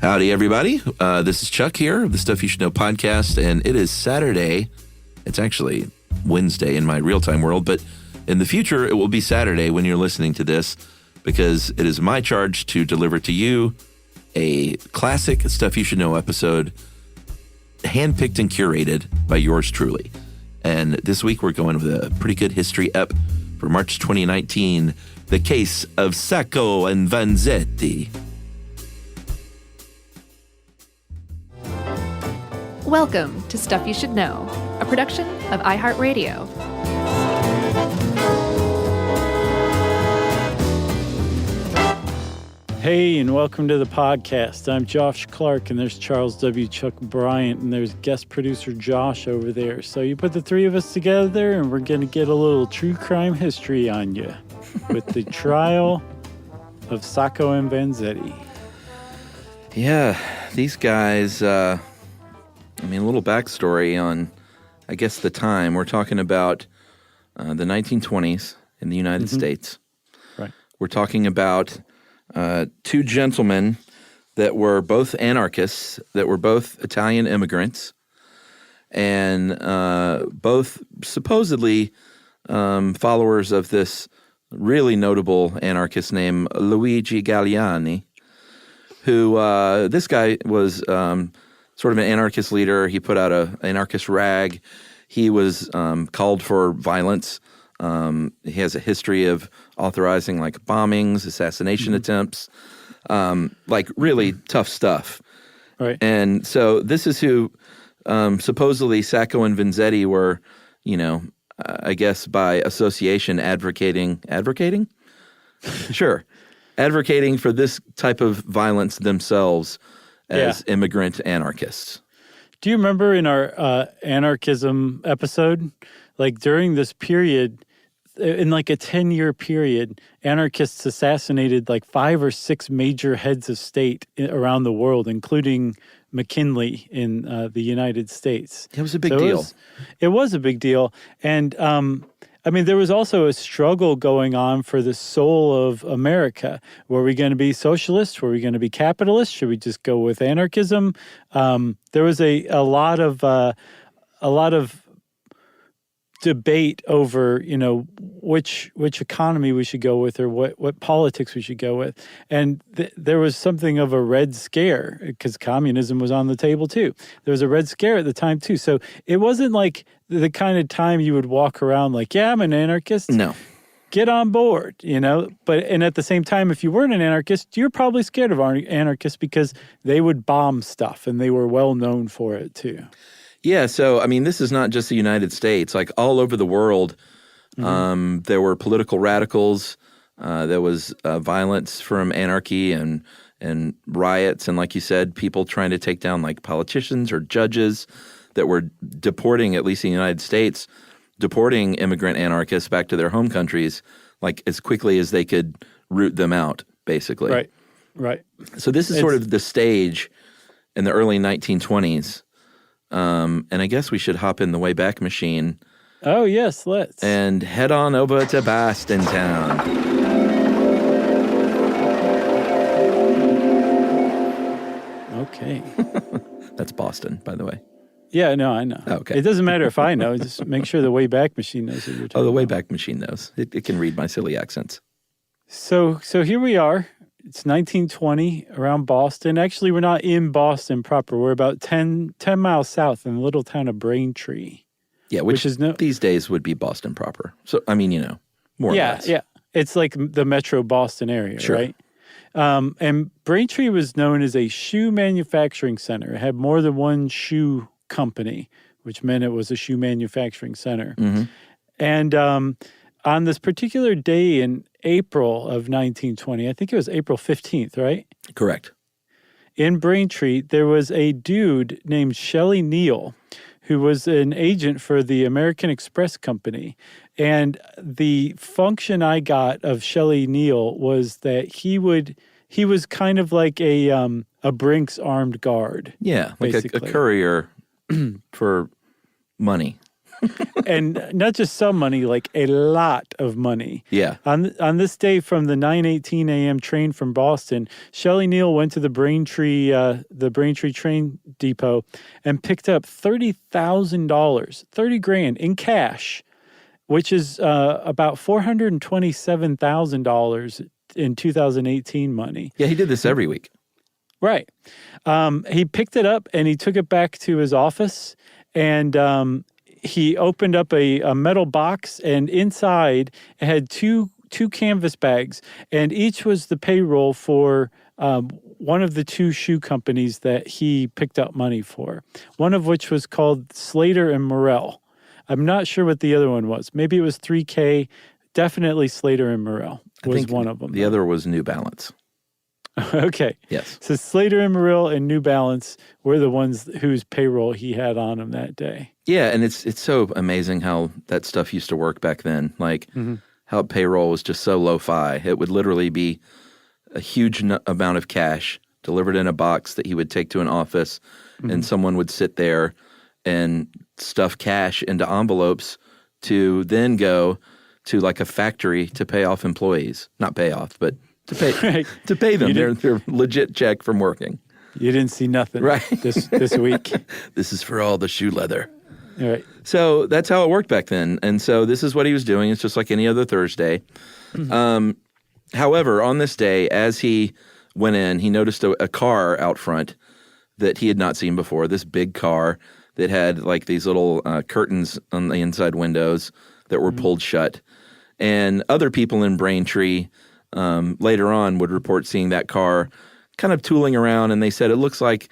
Howdy, everybody. This is Chuck here of the Stuff You Should Know podcast, and it is Saturday. It's actually Wednesday in my real-time world, but in the future, it will be Saturday when you're listening to this, because it is my charge to deliver to you a classic Stuff You Should Know episode, handpicked and curated by yours truly. And this week, we're going with a pretty good history ep for March 2019, the case of Sacco and Vanzetti. Welcome to Stuff You Should Know, a production of iHeartRadio. Hey, and welcome to the podcast. I'm Josh Clark, and there's Charles W. Chuck Bryant, and there's guest producer Josh over there. So you put the three of us together, and we're going to get a little true crime history on you with the trial of Sacco and Vanzetti. Yeah, these guys... a little backstory on, I guess, the time. We're talking about the 1920s in the United States. Right. We're talking about two gentlemen that were both anarchists, that were both Italian immigrants, and both supposedly followers of this really notable anarchist named Luigi Galliani, who this guy was... sort of an anarchist leader. He put out an anarchist rag. He was called for violence. He has a history of authorizing like bombings, assassination attempts, like really tough stuff. Right. And so this is who supposedly Sacco and Vanzetti were, I guess by association advocating? Sure. Advocating for this type of violence themselves as immigrant anarchists. Do you remember in our anarchism episode, like during this period, in like a 10-year period, anarchists assassinated like 5 or 6 major heads of state around the world, including McKinley in the United States. It was a big deal. It was a big deal. And there was also a struggle going on for the soul of America. Were we going to be socialists? Were we going to be capitalists? Should we just go with anarchism? There was a lot of debate over, which economy we should go with, or what politics we should go with. And there was something of a Red Scare, because communism was on the table too. There was a Red Scare at the time too. So it wasn't like the kind of time you would walk around like, yeah, I'm an anarchist. No. Get on board, and at the same time, if you weren't an anarchist, you're probably scared of anarchists because they would bomb stuff, and they were well known for it too. Yeah, so, this is not just the United States. Like, all over the world, there were political radicals. There was violence from anarchy and riots. And like you said, people trying to take down, like, politicians or judges that were deporting, at least in the United States, deporting immigrant anarchists back to their home countries, like, as quickly as they could root them out, basically. Right. So this is sort of the stage in the early 1920s. And I guess we should hop in the Wayback Machine. Oh, yes, let's. And head on over to Boston Town. Okay. That's Boston, by the way. Yeah, no, I know. Okay. It doesn't matter if I know. Just make sure the Wayback Machine knows what you're talking about. Oh, the Wayback Machine knows. It can read my silly accents. So here we are. It's 1920 around Boston. Actually, we're not in Boston proper. We're about 10 miles south in the little town of Braintree. Yeah, which is these days would be Boston proper. So, more or less. Yeah. It's like the metro Boston area, sure. Right? And Braintree was known as a shoe manufacturing center. It had more than one shoe company, which meant it was a shoe manufacturing center. Mm-hmm. And on this particular day in April of 1920, I think it was April 15th, right? Correct. In Braintree, there was a dude named Shelley Neal who was an agent for the American Express Company. And the function I got of Shelley Neal was that he was kind of like a Brinks armed guard. Yeah, like basically. a courier for money. And not just some money, like a lot of money. Yeah. On this day from the 9:18 a.m. train from Boston, Shelley Neal went to the Braintree train depot and picked up $30,000, 30 grand in cash, which is about $427,000 in 2018 money. Yeah, he did this every week. Right. He picked it up and he took it back to his office, and he opened up a metal box, and inside it had two canvas bags, and each was the payroll for one of the two shoe companies that he picked up money for, one of which was called Slater and Morrell. I'm not sure what the other one was. Maybe it was 3K. Definitely Slater and Morrell was one of them. The other was New Balance. Okay. Yes. So Slater and Morrell and New Balance were the ones whose payroll he had on him that day. Yeah, and it's so amazing how that stuff used to work back then. Like how payroll was just so lo-fi. It would literally be a huge amount of cash delivered in a box that he would take to an office, and someone would sit there and stuff cash into envelopes to then go to like a factory to pay off employees. Not pay off, but to pay Right. to pay them their legit check from working. You didn't see nothing this week. This is for all the shoe leather. All right. So that's how it worked back then. And so this is what he was doing. It's just like any other Thursday. However, on this day, as he went in, he noticed a car out front that he had not seen before, this big car that had like these little curtains on the inside windows that were pulled shut. And other people in Braintree later on would report seeing that car kind of tooling around, and they said it looks like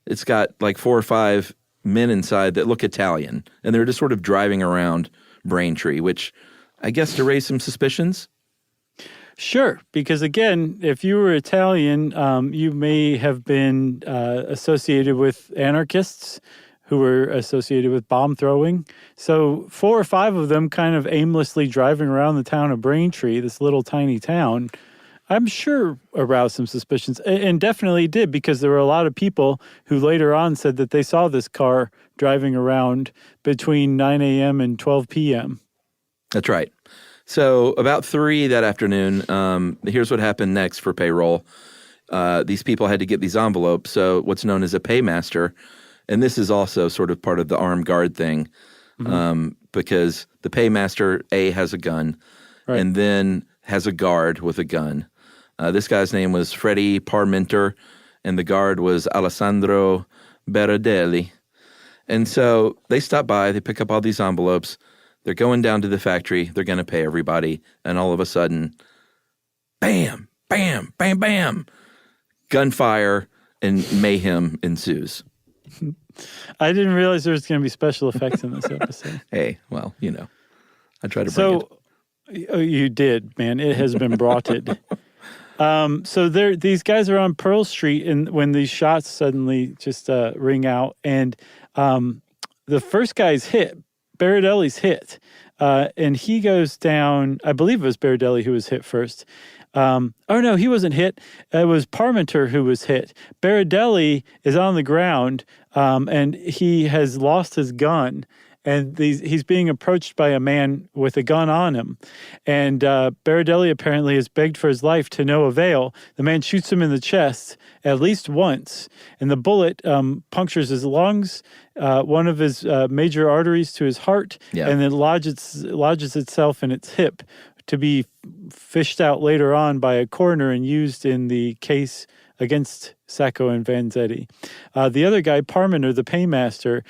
it's got like 4 or 5 men inside that look Italian, and they're just sort of driving around Braintree, which I guess to raise some suspicions. Sure, because again, if you were Italian, you may have been associated with anarchists who were associated with bomb throwing. So 4 or 5 of them kind of aimlessly driving around the town of Braintree, this little tiny town, I'm sure aroused some suspicions, and definitely did, because there were a lot of people who later on said that they saw this car driving around between 9 a.m. and 12 p.m. That's right. So about 3 that afternoon, here's what happened next for payroll. These people had to get these envelopes, so what's known as a paymaster, and this is also sort of part of the armed guard thing, because the paymaster, A, has a gun, Right. and then has a guard with a gun. This guy's name was Freddie Parmenter, and the guard was Alessandro Berardelli. And so they stop by, they pick up all these envelopes, they're going down to the factory, they're going to pay everybody, and all of a sudden, bam, bam, bam, bam, gunfire and mayhem ensues. I didn't realize there was going to be special effects in this episode. Hey, well, you know, I try to bring it. Oh, you did, man. It has been broughted. So these guys are on Pearl Street, and when these shots suddenly just ring out, and the first guy's hit, Berardelli's hit, and he goes down. I believe it was Berardelli who was hit first. Oh no, he wasn't hit. It was Parmenter who was hit. Berardelli is on the ground, and he has lost his gun. And he's being approached by a man with a gun on him. And Berardelli apparently has begged for his life to no avail. The man shoots him in the chest at least once, and the bullet punctures his lungs, one of his major arteries to his heart, and then lodges itself in its hip to be fished out later on by a coroner and used in the case against Sacco and Vanzetti. The other guy, Parmenter, the paymaster,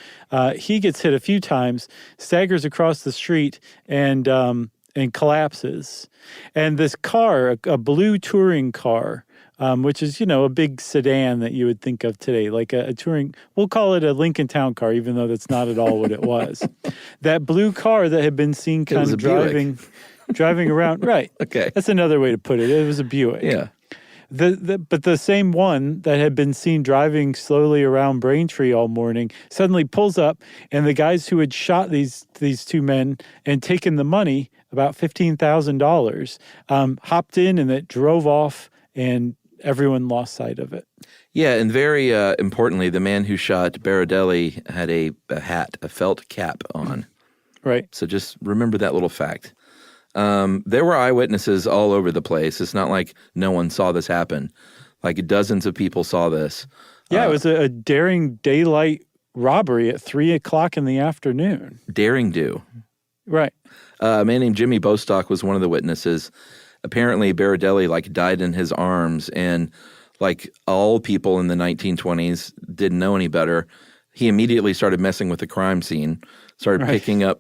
he gets hit a few times, staggers across the street, and collapses. And this car, a blue touring car, which is, a big sedan that you would think of today, like a touring, we'll call it a Lincoln Town car, even though that's not at all what it was. That blue car that had been seen kind of driving around. Right. Okay. That's another way to put it. It was a Buick. Yeah. But the same one that had been seen driving slowly around Braintree all morning suddenly pulls up, and the guys who had shot these 2 men and taken the money, about $15,000, hopped in, and it drove off, and everyone lost sight of it. Yeah, and very importantly, the man who shot Berardelli had a hat, a felt cap on. Right. So just remember that little fact. There were eyewitnesses all over the place. It's not like no one saw this happen. Like dozens of people saw this. Yeah, it was a daring daylight robbery at 3:00 in the afternoon. Daring do. Right. A man named Jimmy Bostock was one of the witnesses. Apparently, Baradelli like died in his arms, and like all people in the 1920s didn't know any better. He immediately started messing with the crime scene, started picking up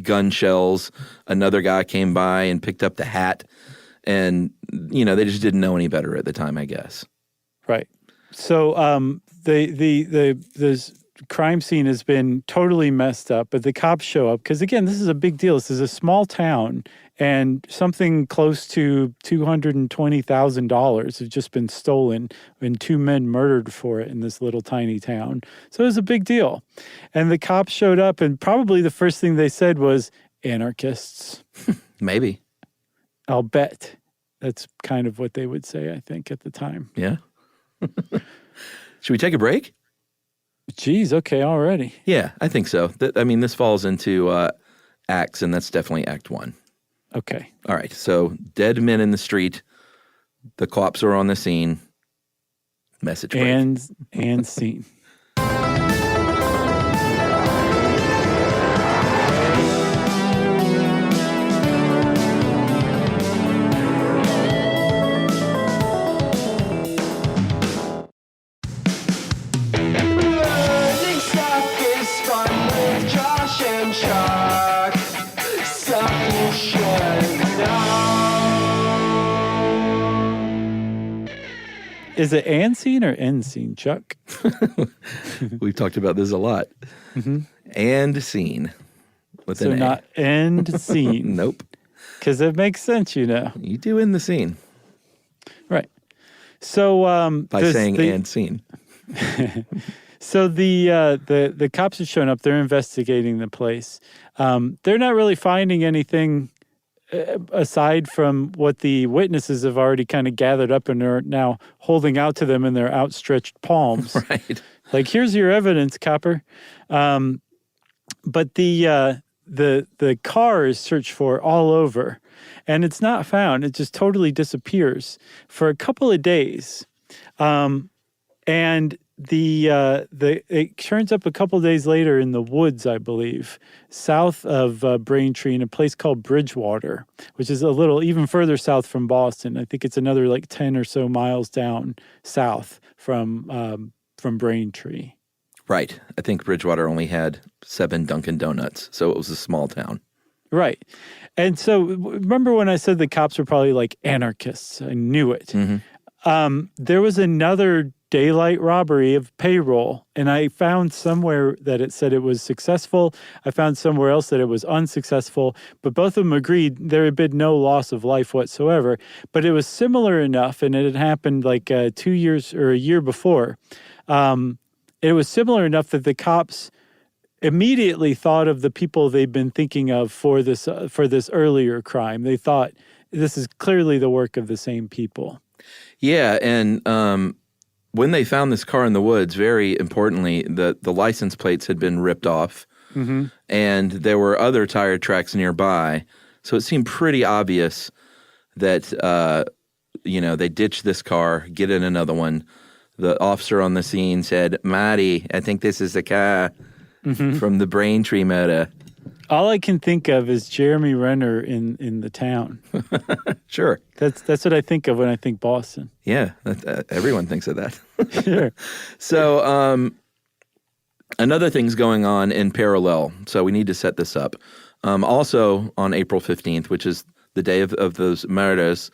gun shells. Another guy came by and picked up the hat, and they just didn't know any better at the time, I guess. Right. So the crime scene has been totally messed up, but the cops show up because, again, this is a big deal. This is a small town, and something close to $220,000 has just been stolen and 2 men murdered for it in this little tiny town. So it was a big deal. And the cops showed up, and probably the first thing they said was, anarchists. Maybe. I'll bet. That's kind of what they would say, I think, at the time. Yeah. Should we take a break? Geez, okay, already. Yeah, I think so. This falls into acts, and that's definitely Act 1. Okay. All right, so dead men in the street. The cops are on the scene. Message break. And scene. Is it and scene or end scene, Chuck? We've talked about this a lot. Mm-hmm. And scene. With so an not A. end scene. Nope. Because it makes sense, You do end the scene. Right. So by saying and scene. So the cops have shown up. They're investigating the place. They're not really finding anything aside from what the witnesses have already kind of gathered up and are now holding out to them in their outstretched palms. Right. Like, here's your evidence, copper. But the car is searched for all over, and it's not found. It just totally disappears for a couple of days. And it turns up a couple of days later in the woods, I believe, south of Braintree in a place called Bridgewater, which is a little even further south from Boston. I think it's another like 10 or so miles down south from Braintree. Right. I think Bridgewater only had 7 Dunkin' Donuts, so it was a small town. Right. And so remember when I said the cops were probably like anarchists? I knew it. Mm-hmm. There was another daylight robbery of payroll, and I found somewhere that it said it was successful. I found somewhere else that it was unsuccessful, but both of them agreed there had been no loss of life whatsoever. But it was similar enough, and it had happened like 2 years or a year before. It was similar enough that the cops immediately thought of the people they'd been thinking of for this earlier crime. They thought this is clearly the work of the same people. Yeah, and when they found this car in the woods, very importantly, the license plates had been ripped off, mm-hmm. and there were other tire tracks nearby. So it seemed pretty obvious that they ditched this car, get in another one. The officer on the scene said, "Marty, I think this is the car mm-hmm. from the Braintree murder." All I can think of is Jeremy Renner in The Town. Sure. That's what I think of when I think Boston. Yeah, everyone thinks of that. Sure. So another thing's going on in parallel, so we need to set this up. Also on April 15th, which is the day of those murders,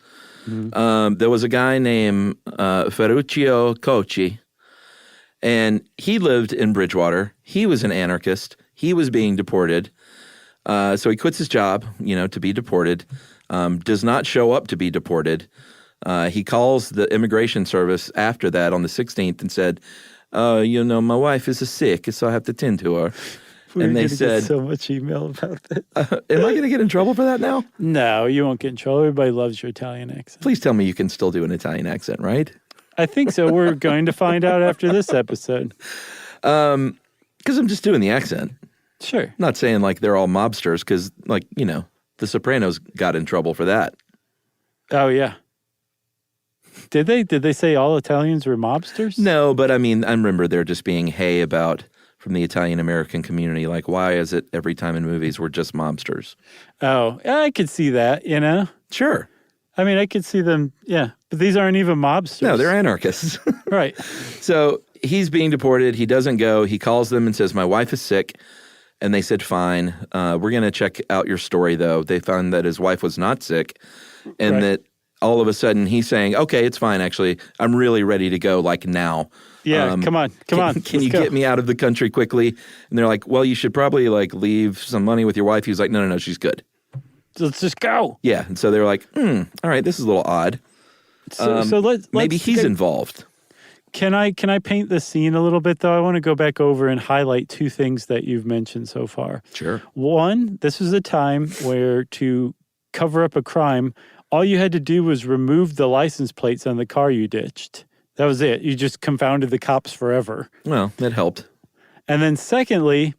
mm-hmm. There was a guy named Ferruccio Cocci, and he lived in Bridgewater. He was an anarchist. He was being deported. So he quits his job, to be deported, does not show up to be deported. He calls the immigration service after that on the 16th and said, my wife is sick, so I have to tend to her. And they said, get so much email about that. Am I going to get in trouble for that now? No, you won't get in trouble. Everybody loves your Italian accent. Please tell me you can still do an Italian accent, right? I think so. We're going to find out after this episode. Because I'm just doing the accent. Sure. Not saying like they're all mobsters because, like, you know, The Sopranos got in trouble for that. Oh, yeah. Did they? Did they say all Italians were mobsters? No, but I mean, I remember there just being hay about from the Italian-American community. Like, why is it every time in movies we're just mobsters? Oh, I could see that, you know? Sure. I mean, I could see them, yeah. But these aren't even mobsters. No, they're anarchists. Right. So he's being deported. He doesn't go. He calls them and says, my wife is sick. And they said, fine. We're going to check out your story, though. They found that his wife was not sick and that all of a sudden he's saying, okay, it's fine, actually. I'm really ready to go, like, now. Yeah, come on. Can you get me out of the country quickly? And they're like, well, you should probably, like, leave some money with your wife. He was like, no, she's good. Let's just go. Yeah, and so they were like, all right, this is a little odd. So let's maybe he's involved. Can I paint the scene a little bit, though? I want to go back over and highlight two things that you've mentioned so far. Sure. One, this was a time where to cover up a crime, all you had to do was remove the license plates on the car you ditched. That was it. You just confounded the cops forever. Well, that helped. And then secondly,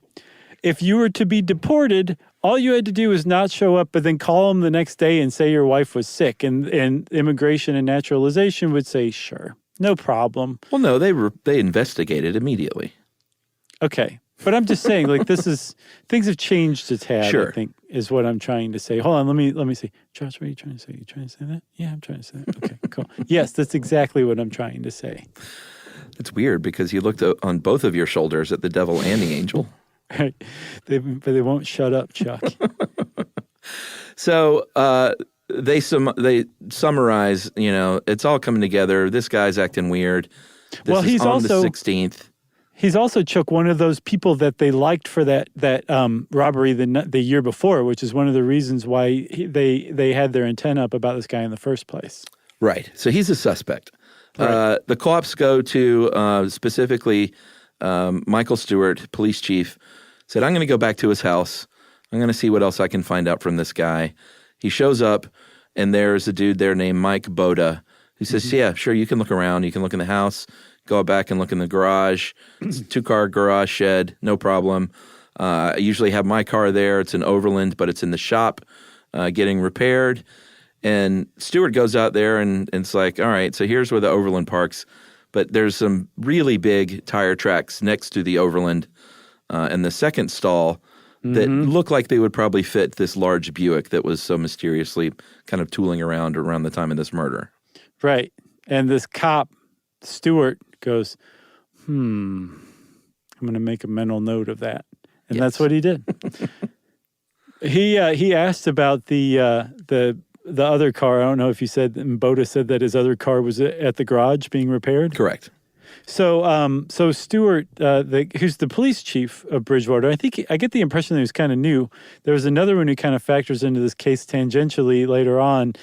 if you were to be deported, all you had to do was not show up, but then call them the next day and say your wife was sick. And immigration and naturalization would say, sure, no problem. Well, no, they investigated immediately. Okay. But I'm just saying, like, things have changed a tad, Sure. I think, is what I'm trying to say. Hold on, let me see. Josh, what are you trying to say? You trying to say that? Yeah, I'm trying to say that. Okay, cool. Yes, that's exactly what I'm trying to say. It's weird because you looked on both of your shoulders at the devil and the angel. Right. But they won't shut up, Chuck. So they summarize, you know, it's all coming together. This guy's acting weird. This He's is on also the 16th. He's also, Chuck, one of those people that they liked for that robbery the year before, which is one of the reasons why they had their antenna up about this guy in the first place. Right. So he's a suspect. Right. The cops go to specifically Michael Stewart, police chief, said, I'm going to go back to his house. I'm going to see what else I can find out from this guy. He shows up, and there's a dude there named Mike Boda who says, yeah, sure, you can look around. You can look in the house, go back and look in the garage. It's a 2-car garage shed, no problem. I usually have my car there. It's an Overland, but it's in the shop getting repaired. And Stewart goes out there, and it's like, all right, so here's where the Overland parks. But there's some really big tire tracks next to the Overland and the second stall that look like they would probably fit this large Buick that was so mysteriously kind of tooling around the time of this murder. Right. And this cop, Stewart, goes, I'm going to make a mental note of that. And that's what he did. He asked about the other car. I don't know if you said, and Boda said that his other car was at the garage being repaired. Correct. So Stewart, who's the police chief of Bridgewater, I get the impression that he was kind of new. There was another one who kind of factors into this case tangentially later on,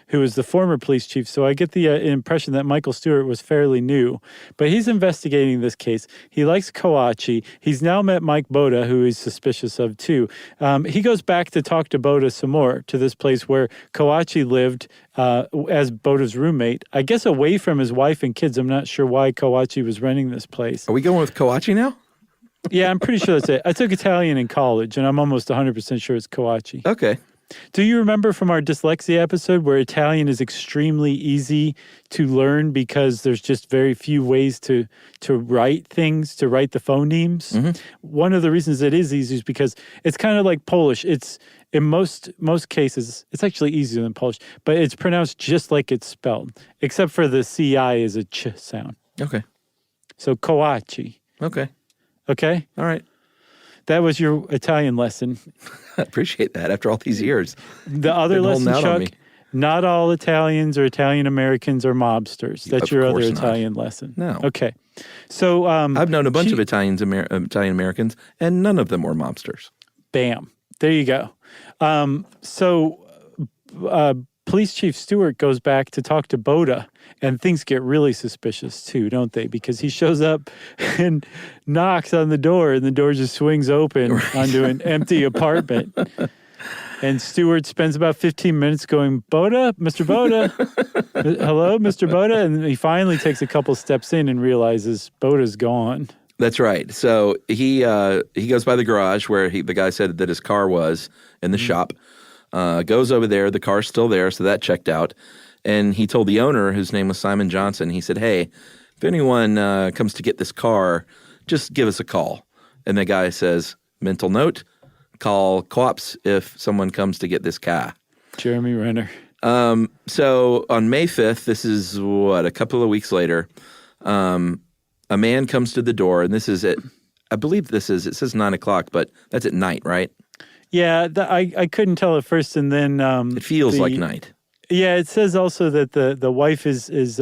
who was the former police chief. So I get the impression that Michael Stewart was fairly new. But he's investigating this case. He likes Kawachi. He's now met Mike Boda, who he's suspicious of too. He goes back to talk to Boda some more, to this place where Kawachi lived as Boda's roommate, I guess away from his wife and kids. I'm not sure why Kawachi was renting this place. Are we going with Kawachi now? Yeah, I'm pretty sure that's it. I took Italian in college, and I'm almost 100% sure it's Kawachi. Okay. Do you remember from our dyslexia episode where Italian is extremely easy to learn because there's just very few ways to write things, to write the phonemes? Mm-hmm. One of the reasons it is easy is because it's kind of like Polish. It's in most cases, it's actually easier than Polish, but it's pronounced just like it's spelled, except for the CI is a ch sound. Okay. So Kawachi. Okay. Okay? All right. That was your Italian lesson. I appreciate that after all these years. The other lesson, Chuck, not all Italians or Italian Americans are mobsters. That's your other Italian lesson. No. Okay. So I've known a bunch of Italian Americans, and none of them were mobsters. Bam. There you go. Police Chief Stewart goes back to talk to Boda, and things get really suspicious too, don't they? Because he shows up and knocks on the door, and the door just swings open onto an empty apartment. And Stewart spends about 15 minutes going, Boda, Mr. Boda, hello, Mr. Boda. And he finally takes a couple steps in and realizes Boda's gone. That's right. So he goes by the garage where the guy said that his car was in the shop. Goes over there. The car's still there, so that checked out. And he told the owner, whose name was Simon Johnson, he said, "Hey, if anyone comes to get this car, just give us a call." And the guy says, "Mental note, call cops if someone comes to get this car." Jeremy Renner. So on May 5th, this is a couple of weeks later, a man comes to the door, and this is it says 9 o'clock, but that's at night, right? Yeah, I couldn't tell at first, and then It feels like night. Yeah, it says also that the wife is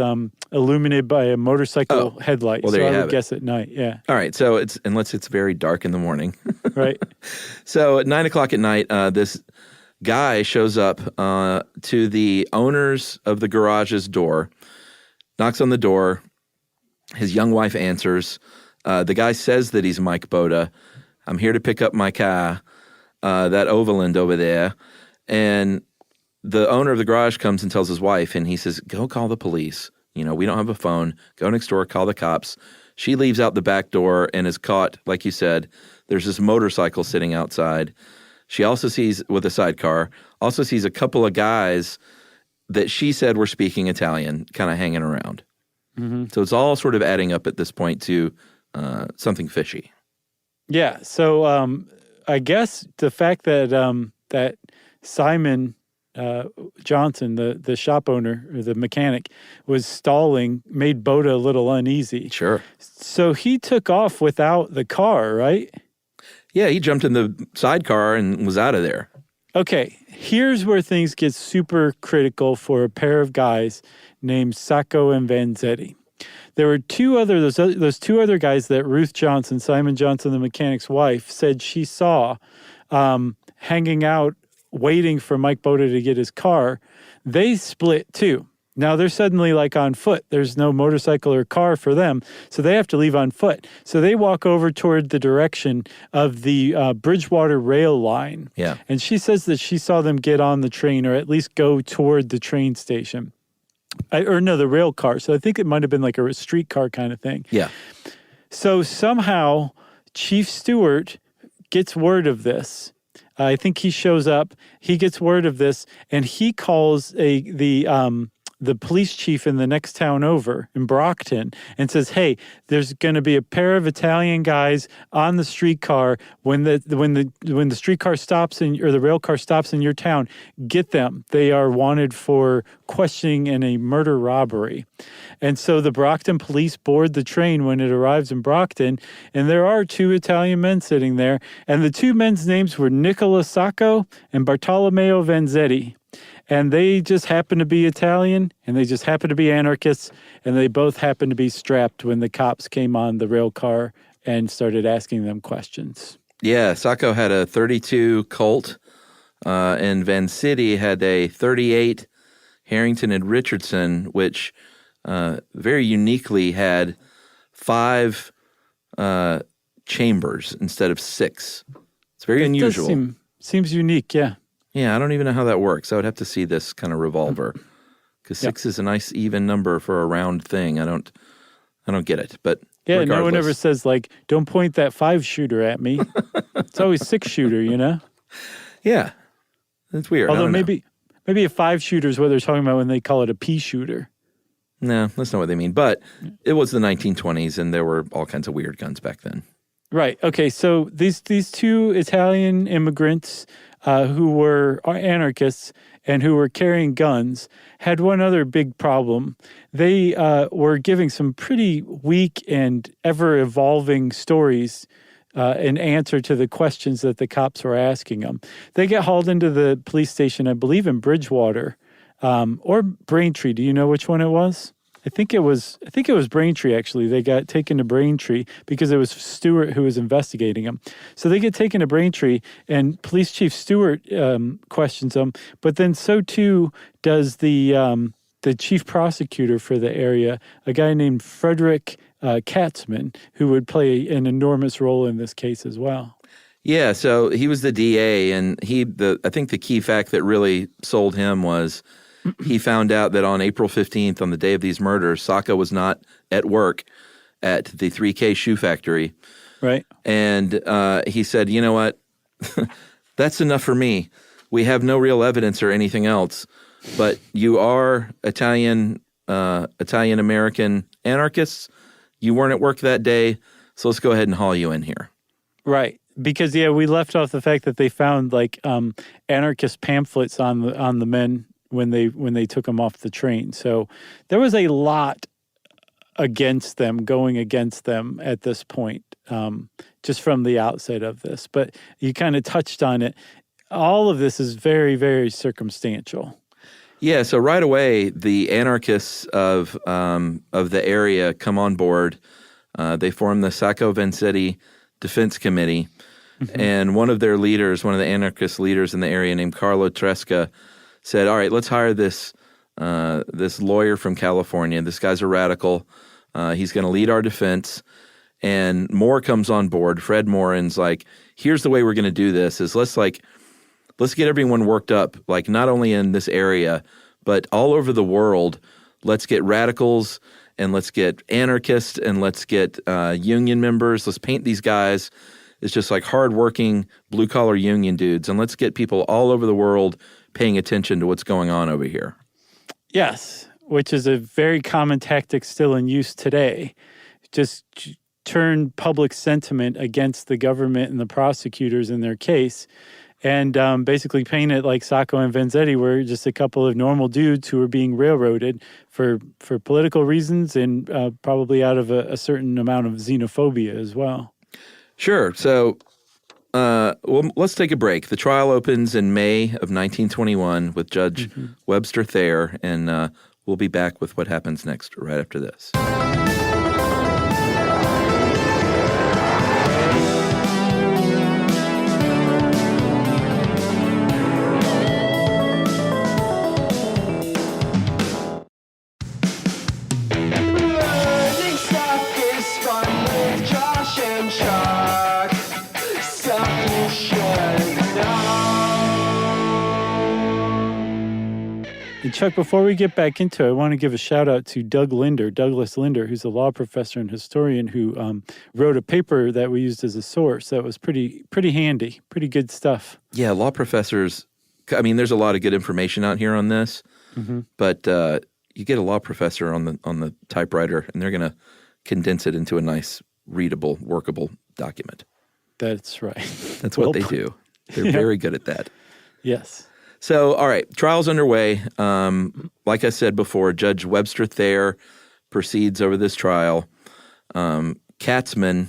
illuminated by a motorcycle headlight. Well, there so you I have would it. guess at night. Yeah. All right, so unless it's very dark in the morning. Right. So at 9 o'clock at night, this guy shows up to the owners of the garage's door, knocks on the door. His young wife answers. The guy says that he's Mike Boda. "I'm here to pick up my car, that Overland over there." And the owner of the garage comes and tells his wife, and he says, "Go call the police. We don't have a phone. Go next door, call the cops." She leaves out the back door and is caught, like you said. There's this motorcycle sitting outside. She also sees, with a sidecar, a couple of guys that she said were speaking Italian kind of hanging around. Mm-hmm. So it's all sort of adding up at this point to something fishy. Yeah. So I guess the fact that that Simon Johnson, the shop owner or the mechanic, was stalling made Boda a little uneasy. Sure. So he took off without the car, right? Yeah, he jumped in the sidecar and was out of there. Okay, here's where things get super critical for a pair of guys named Sacco and Vanzetti. There were those two other guys that Ruth Johnson, Simon Johnson, the mechanic's wife, said she saw hanging out, waiting for Mike Boda to get his car. They split too. Now they're suddenly like on foot. There's no motorcycle or car for them, so they have to leave on foot. So they walk over toward the direction of the Bridgewater rail line. Yeah. And she says that she saw them get on the train or at least go toward the train station. The rail car. So I think it might have been like a streetcar kind of thing. Yeah. So somehow Chief Stewart gets word of this. I think he shows up. He gets word of this, and he calls the police chief in the next town over in Brockton and says, "Hey, there's going to be a pair of Italian guys on the streetcar when the streetcar stops or the rail car stops in your town. Get them. They are wanted for questioning in a murder robbery." And so the Brockton police board the train when it arrives in Brockton, and there are two Italian men sitting there, and the two men's names were Nicola Sacco and Bartolomeo Vanzetti. And they just happen to be Italian, and they just happen to be anarchists, and they both happened to be strapped when the cops came on the rail car and started asking them questions. Yeah, Sacco had a 32 Colt, and Vanzetti had a 38 Harrington and Richardson, which very uniquely had 5 chambers instead of 6. It's very unusual. Seems unique, yeah. Yeah, I don't even know how that works. I would have to see this kind of revolver because 6 is a nice even number for a round thing. I don't get it, but yeah, regardless. No one ever says like, "Don't point that 5-shooter at me." It's always 6-shooter, you know. Yeah, that's weird. Although maybe a 5-shooter is what they're talking about when they call it a pea shooter. No, that's not what they mean. But it was the 1920s, and there were all kinds of weird guns back then. Right. Okay. So these two Italian immigrants who were anarchists and who were carrying guns had one other big problem. They were giving some pretty weak and ever-evolving stories in answer to the questions that the cops were asking them. They get hauled into the police station, I believe, in Bridgewater or Braintree. Do you know which one it was? I think it was Braintree, actually. They got taken to Braintree because it was Stewart who was investigating them. So they get taken to Braintree, and Police Chief Stewart questions them, but then so too does the chief prosecutor for the area, a guy named Frederick Katzman, who would play an enormous role in this case as well. Yeah, so he was the DA, and I think the key fact that really sold him was he found out that on April 15th, on the day of these murders, Sacco was not at work at the 3K shoe factory. Right. And he said, you know what? That's enough for me. We have no real evidence or anything else, but you are Italian-American anarchists. You weren't at work that day, so let's go ahead and haul you in here. Right. Because, we left off the fact that they found, like, anarchist pamphlets on the men when they took them off the train. So there was a lot going against them at this point, just from the outset of this. But you kind of touched on it. All of this is very, very circumstantial. Yeah, so right away, the anarchists of the area come on board. They form the Sacco and Vanzetti Defense Committee, and one of their leaders, one of the anarchist leaders in the area named Carlo Tresca, said, all right, let's hire this lawyer from California. This guy's a radical. He's going to lead our defense. And Moore comes on board. Fred Moore, and's like, here's the way we're going to do this is let's get everyone worked up, like not only in this area, but all over the world. Let's get radicals and let's get anarchists and let's get union members. Let's paint these guys as just like hardworking blue-collar union dudes. And let's get people all over the world paying attention to what's going on over here. Yes, which is a very common tactic still in use today. Just turn public sentiment against the government and the prosecutors in their case, and basically paint it like Sacco and Vanzetti were just a couple of normal dudes who were being railroaded for political reasons and probably out of a certain amount of xenophobia as well. Sure. So let's take a break. The trial opens in May of 1921 with Judge Webster Thayer, and we'll be back with what happens next right after this. And Chuck, before we get back into it, I want to give a shout out to Douglas Linder, who's a law professor and historian who wrote a paper that we used as a source that was pretty handy, pretty good stuff. Yeah, law professors, I mean, there's a lot of good information out here on this, but you get a law professor on the typewriter and they're going to condense it into a nice, readable, workable document. That's right. That's what they do. They're very good at that. Yes. So, all right, trial's underway. Like I said before, Judge Webster Thayer proceeds over this trial. Katzman,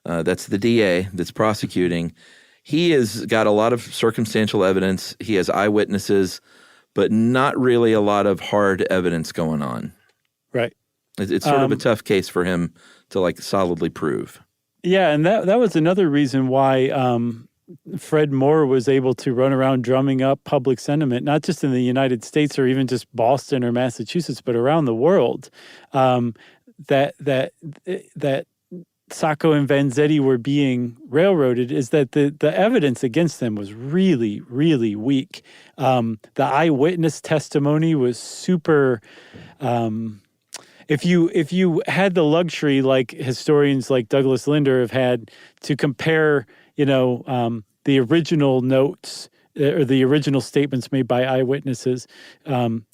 that's the DA that's prosecuting, he has got a lot of circumstantial evidence. He has eyewitnesses, but not really a lot of hard evidence going on. Right. It's sort of a tough case for him to like solidly prove. Yeah, and that was another reason why Fred Moore was able to run around drumming up public sentiment, not just in the United States or even just Boston or Massachusetts, but around the world, that Sacco and Vanzetti were being railroaded, is that the evidence against them was really, really weak. The eyewitness testimony was super. If you had the luxury, like historians like Douglas Linder have had, to compare, the original notes or the original statements made by eyewitnesses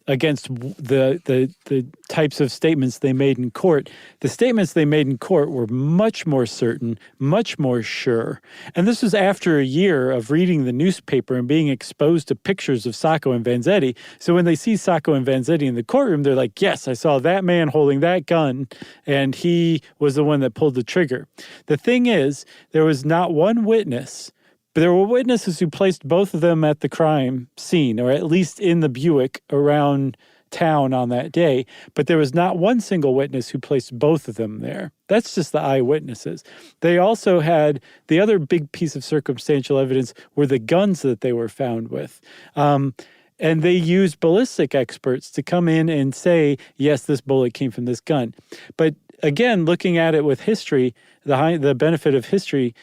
against the types of statements they made in court, the statements they made in court were much more certain, much more sure. And this was after a year of reading the newspaper and being exposed to pictures of Sacco and Vanzetti. So when they see Sacco and Vanzetti in the courtroom, they're like, yes, I saw that man holding that gun, and he was the one that pulled the trigger. The thing is, there was not one witness. But there were witnesses who placed both of them at the crime scene, or at least in the Buick around town on that day. But there was not one single witness who placed both of them there. That's just the eyewitnesses. They also had the other big piece of circumstantial evidence were the guns that they were found with. And they used ballistic experts to come in and say, yes, this bullet came from this gun. But again, looking at it with history, the benefit of history,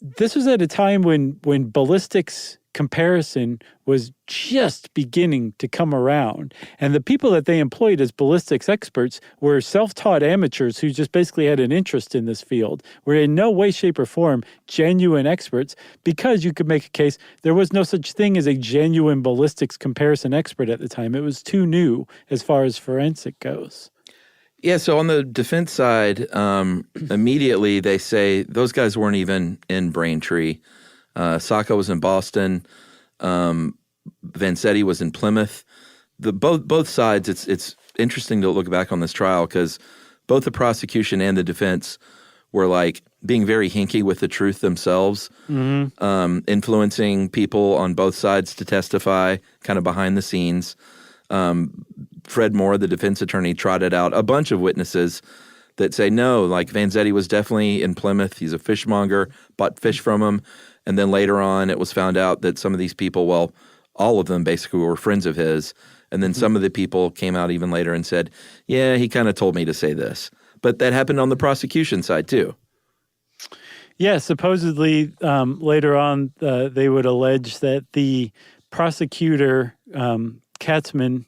this was at a time when ballistics comparison was just beginning to come around. And the people that they employed as ballistics experts were self-taught amateurs who just basically had an interest in this field, were in no way, shape, or form genuine experts, because you could make a case there was no such thing as a genuine ballistics comparison expert at the time. It was too new as far as forensic goes. Yeah, so on the defense side, immediately they say those guys weren't even in Braintree. Sacco was in Boston. Vanzetti was in Plymouth. Both sides. It's interesting to look back on this trial because both the prosecution and the defense were like being very hinky with the truth themselves, influencing people on both sides to testify, kind of behind the scenes. Fred Moore, the defense attorney, trotted out a bunch of witnesses that say no, like Vanzetti was definitely in Plymouth. He's a fishmonger, bought fish from him. And then later on, it was found out that some of these people, well, all of them basically were friends of his. And then some of the people came out even later and said, yeah, he kind of told me to say this. But that happened on the prosecution side too. Yeah, supposedly later on, they would allege that the prosecutor, Katzman,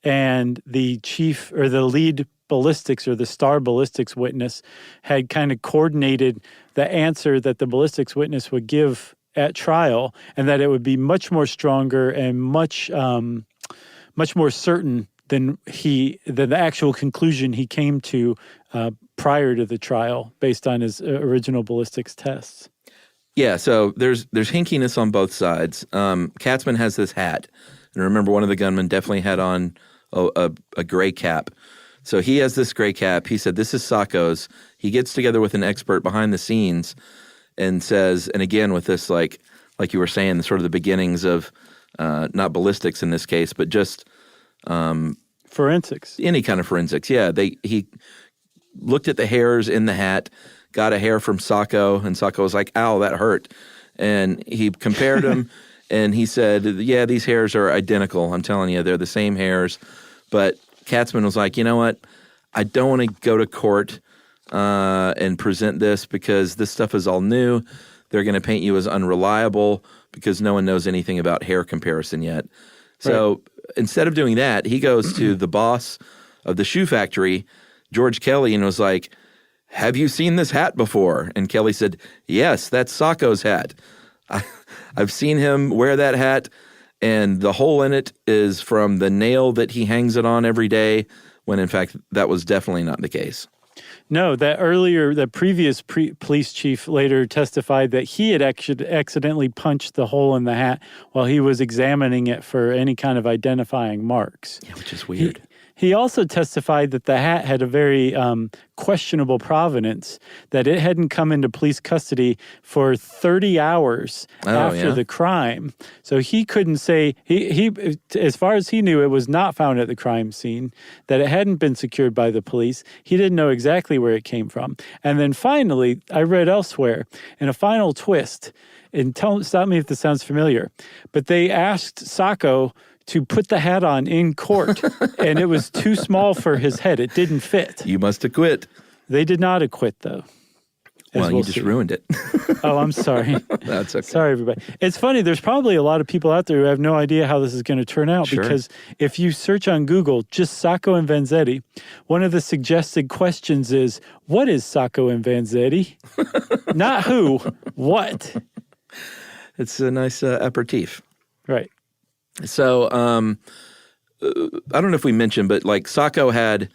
and the chief or the lead ballistics or the star ballistics witness had kind of coordinated the answer that the ballistics witness would give at trial, and that it would be much more stronger and much more certain than the actual conclusion he came to prior to the trial based on his original ballistics tests. Yeah, so there's hinkiness on both sides. Katzman has this hat, and remember, one of the gunmen definitely had on a gray cap. So he has this gray cap. He said, this is Sacco's. He gets together with an expert behind the scenes and says, and again with this, like you were saying, sort of the beginnings of not ballistics in this case, but just forensics. Any kind of forensics. Yeah, he looked at the hairs in the hat, got a hair from Sacco, and Sacco was like, ow, that hurt. And he compared them, and he said, yeah, these hairs are identical. I'm telling you, they're the same hairs. But Katzman was like, you know what? I don't want to go to court and present this because this stuff is all new. They're going to paint you as unreliable because no one knows anything about hair comparison yet. So instead of doing that, he goes to the boss of the shoe factory, George Kelly, and was like, have you seen this hat before? And Kelly said, yes, that's Sacco's hat. I've seen him wear that hat, and the hole in it is from the nail that he hangs it on every day, when in fact that was definitely not the case. No, the previous police chief later testified that he had accidentally punched the hole in the hat while he was examining it for any kind of identifying marks. Yeah, which is weird. He also testified that the hat had a very questionable provenance, that it hadn't come into police custody for 30 hours after the crime. So he couldn't say, he as far as he knew, it was not found at the crime scene, that it hadn't been secured by the police. He didn't know exactly where it came from. And then finally, I read elsewhere, in a final twist, and stop me if this sounds familiar, but they asked Sacco to put the hat on in court, and it was too small for his head. It didn't fit. You must acquit. They did not acquit, though. Well, you just ruined it. Oh, I'm sorry. That's okay. Sorry, everybody. It's funny. There's probably a lot of people out there who have no idea how this is going to turn out, because if you search on Google just Sacco and Vanzetti, one of the suggested questions is, what is Sacco and Vanzetti? Not who, what? It's a nice aperitif. Right. So I don't know if we mentioned, but like Sacco had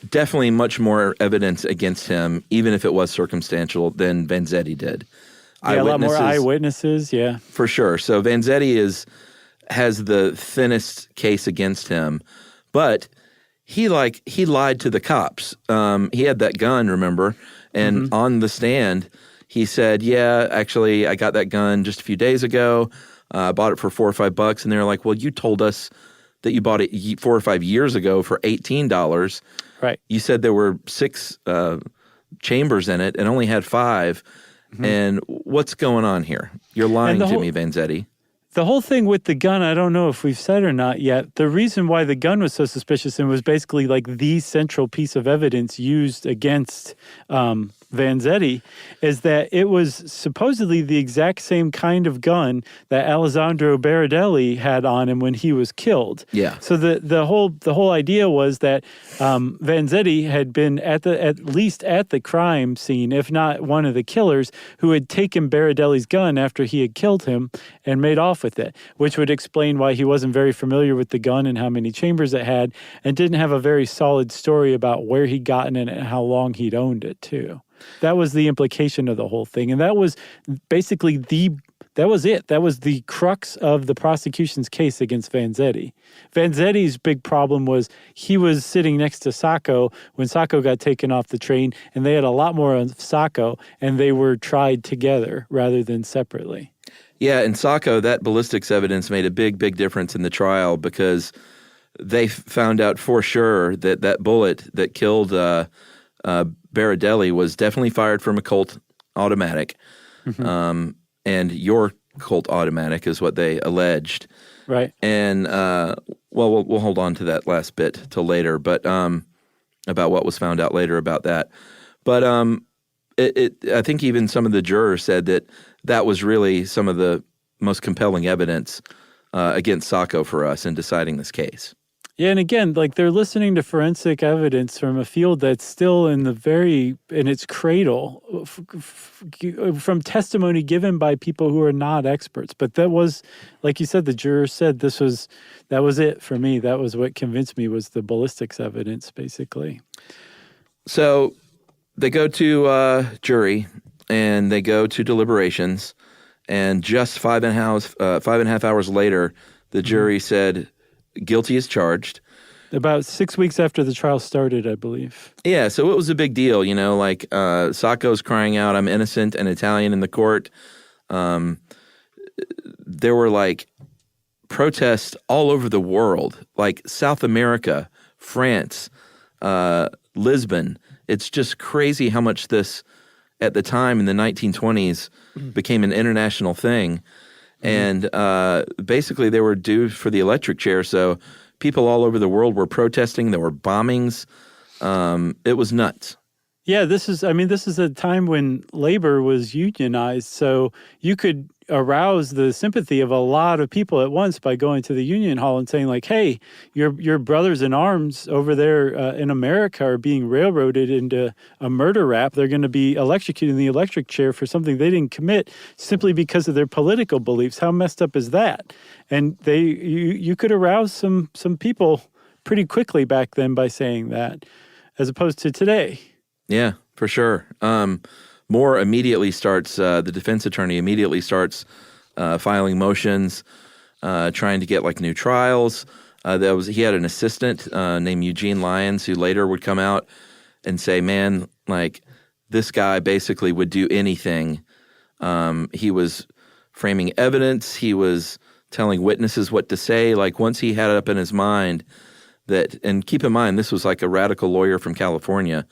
definitely much more evidence against him, even if it was circumstantial, than Vanzetti did. Yeah, a lot more eyewitnesses, yeah. For sure. So Vanzetti has the thinnest case against him, but he lied to the cops. He had that gun, remember? And on the stand, he said, yeah, actually, I got that gun just a few days ago. I bought it for $4 or $5, and they were like, well, you told us that you bought it 4 or 5 years ago for $18. Right. You said there were 6 chambers in it and only had 5. And what's going on here? You're lying to me, Vanzetti. The whole thing with the gun, I don't know if we've said or not yet. The reason why the gun was so suspicious and was basically like the central piece of evidence used against Vanzetti is that it was supposedly the exact same kind of gun that Alessandro Baradelli had on him when he was killed. Yeah. So the whole idea was that Vanzetti had been at least at the crime scene, if not one of the killers, who had taken Baradelli's gun after he had killed him and made off with it, which would explain why he wasn't very familiar with the gun and how many chambers it had, and didn't have a very solid story about where he'd gotten it and how long he'd owned it too. That was the implication of the whole thing. And that was basically that was it. That was the crux of the prosecution's case against Vanzetti. Vanzetti's big problem was he was sitting next to Sacco when Sacco got taken off the train, and they had a lot more on Sacco, and they were tried together rather than separately. Yeah, in Sacco, that ballistics evidence made a big, big difference in the trial because they found out for sure that that bullet that killed Baradelli was definitely fired from a Colt automatic. Mm-hmm. And your Colt automatic is what they alleged. Right. And, we'll hold on to that last bit till later, but about what was found out later about that. But I think even some of the jurors said that was really some of the most compelling evidence against Sacco for us in deciding this case. Yeah, and again, like they're listening to forensic evidence from a field that's still in its cradle, from testimony given by people who are not experts. But that was, like you said, the jurors said that was it for me. That was what convinced me was the ballistics evidence, basically. So they go to jury and they go to deliberations, and just 5.5 hours later, the jury said, guilty as charged. About 6 weeks after the trial started, I believe. Yeah, so it was a big deal, like Sacco's crying out, I'm innocent and Italian in the court. There were like protests all over the world, like South America, France, Lisbon. It's just crazy how much this, at the time in the 1920s, became an international thing. And basically they were due for the electric chair, so people all over the world were protesting. There were bombings. It was nuts. Yeah, this is a time when labor was unionized, so you could arouse the sympathy of a lot of people at once by going to the union hall and saying like, hey, your brothers in arms over there in America are being railroaded into a murder rap. They're going to be electrocuted in the electric chair for something they didn't commit simply because of their political beliefs. How messed up is that? And you could arouse some people pretty quickly back then by saying that, as opposed to today. Yeah, for sure. Moore immediately starts, the defense attorney immediately starts filing motions, trying to get like new trials. He had an assistant named Eugene Lions who later would come out and say, man, like this guy basically would do anything. He was framing evidence. He was telling witnesses what to say. Like once he had it up in his mind that, and keep in mind, this was like a radical lawyer from California.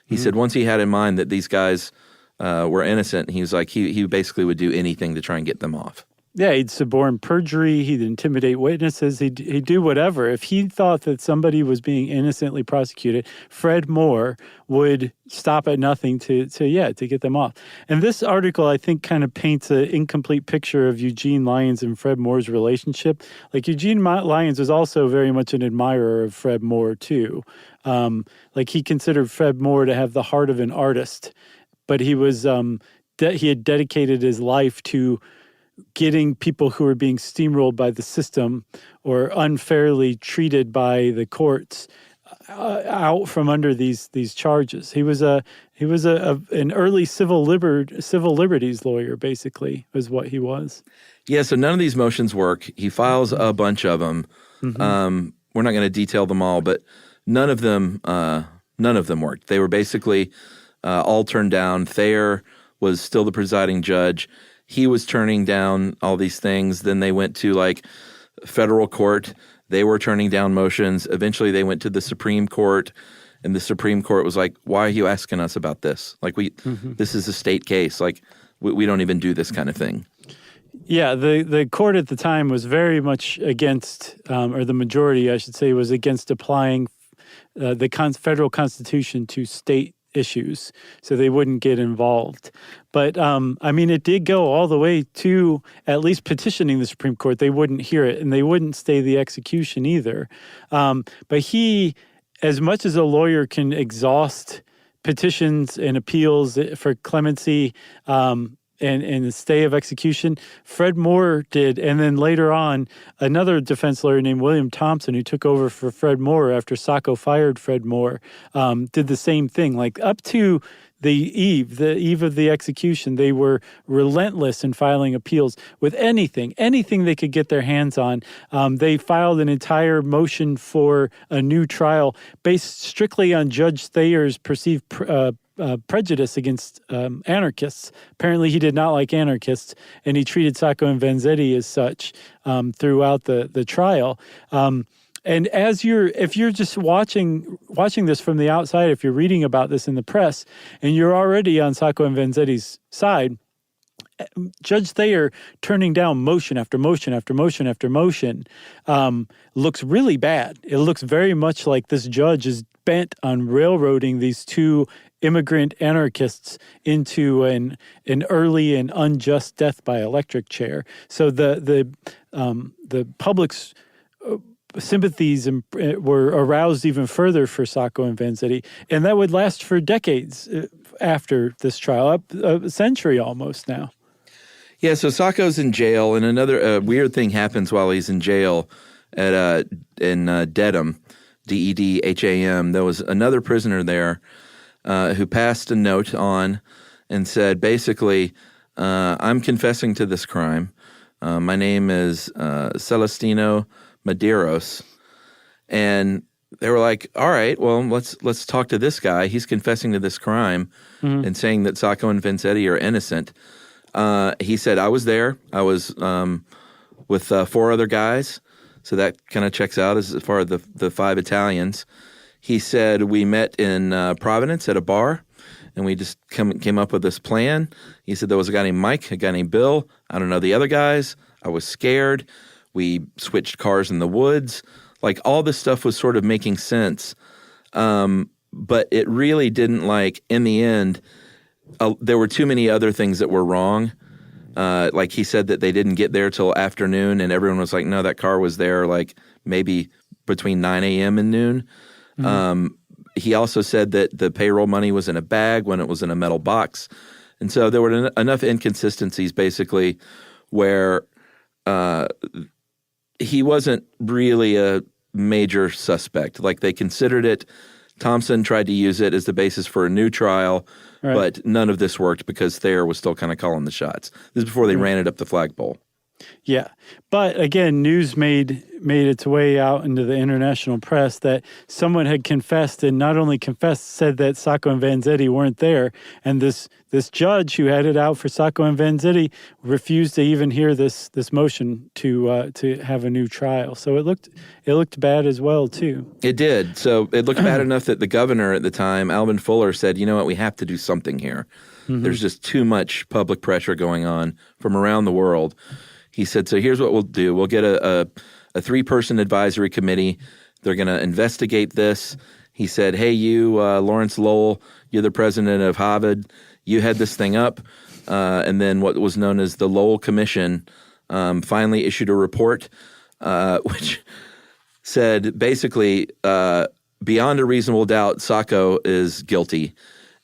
He said once he had in mind that these guys were innocent, he was like, he basically would do anything to try and get them off. Yeah, he'd suborn perjury, he'd intimidate witnesses, he'd do whatever. If he thought that somebody was being innocently prosecuted, Fred Moore would stop at nothing to get them off. And this article, I think, kind of paints an incomplete picture of Eugene Lions and Fred Moore's relationship. Like, Eugene Lions was also very much an admirer of Fred Moore, too. Like, he considered Fred Moore to have the heart of an artist, but he was he had dedicated his life to getting people who were being steamrolled by the system or unfairly treated by the courts out from under these charges. He was an early civil liberties lawyer, basically, is what he was. Yeah, so none of these motions work. He files a bunch of them. Mm-hmm. We're not going to detail them all, but none of them worked. They were basically all turned down. Thayer was still the presiding judge. He was turning down all these things. Then they went to like federal court. They were turning down motions. Eventually they went to the Supreme Court, and the Supreme Court was like, why are you asking us about this? Like this is a state case. Like we don't even do this kind of thing. Yeah, the court at the time was very much against, or the majority, I should say, was against applying the federal constitution to state issues, so they wouldn't get involved. But, I mean, it did go all the way to at least petitioning the Supreme Court. They wouldn't hear it, and they wouldn't stay the execution either. But he, as much as a lawyer can exhaust petitions and appeals for clemency, and the stay of execution, Fred Moore did. And then later on, another defense lawyer named William Thompson, who took over for Fred Moore after Sacco fired Fred Moore, did the same thing. Like up to the eve of the execution, they were relentless in filing appeals with anything they could get their hands on. They filed an entire motion for a new trial based strictly on Judge Thayer's perceived prejudice against anarchists. Apparently, he did not like anarchists, and he treated Sacco and Vanzetti as such throughout the trial. And if you're just watching this from the outside, if you're reading about this in the press, and you're already on Sacco and Vanzetti's side, Judge Thayer turning down motion after motion after motion after motion looks really bad. It looks very much like this judge is bent on railroading these two immigrant anarchists into an early and unjust death by electric chair. So the public's sympathies were aroused even further for Sacco and Vanzetti, and that would last for decades after this trial, up a century almost now. Yeah, so Sacco's in jail, and another weird thing happens while he's in jail in Dedham, Dedham. There was another prisoner there who passed a note on and said, basically, I'm confessing to this crime. My name is Celestino Medeiros. And they were like, all right, well, let's talk to this guy. He's confessing to this crime and saying that Sacco and Vanzetti are innocent. He said, I was there. I was with 4 other guys. So that kind of checks out as far as the 5 Italians. He said, we met in Providence at a bar, and we just came up with this plan. He said there was a guy named Mike, a guy named Bill. I don't know the other guys. I was scared. We switched cars in the woods. Like, all this stuff was sort of making sense. But it really didn't, in the end, there were too many other things that were wrong. Like he said that they didn't get there till afternoon, and everyone was like, no, that car was there maybe between 9 a.m. and noon. He also said that the payroll money was in a bag when it was in a metal box. And so there were enough inconsistencies basically where he wasn't really a major suspect. Like, they considered it. Thompson tried to use it as the basis for a new trial, right, but none of this worked because Thayer was still kind of calling the shots. This is before they ran it up the flagpole. Yeah. But again, news made its way out into the international press that someone had confessed, and not only confessed, said that Sacco and Vanzetti weren't there. And this judge who had it out for Sacco and Vanzetti refused to even hear this motion to have a new trial. So it looked bad as well too. It did. So it looked bad enough that the governor at the time, Alvin Fuller, said, you know what, we have to do something here. Mm-hmm. There's just too much public pressure going on from around the world. He said, so here's what we'll do. We'll get a 3-person advisory committee. They're going to investigate this. He said, hey, you, Lawrence Lowell, you're the president of Harvard. You head this thing up. And then what was known as the Lowell Commission finally issued a report which said basically beyond a reasonable doubt, Sacco is guilty.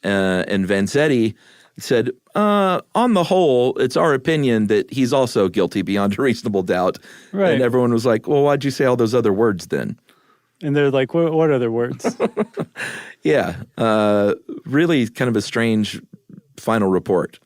And Vanzetti said, on the whole, it's our opinion that he's also guilty beyond a reasonable doubt. Right. And everyone was like, well, why'd you say all those other words then? And they're like, what other words? Yeah. Really kind of a strange final report.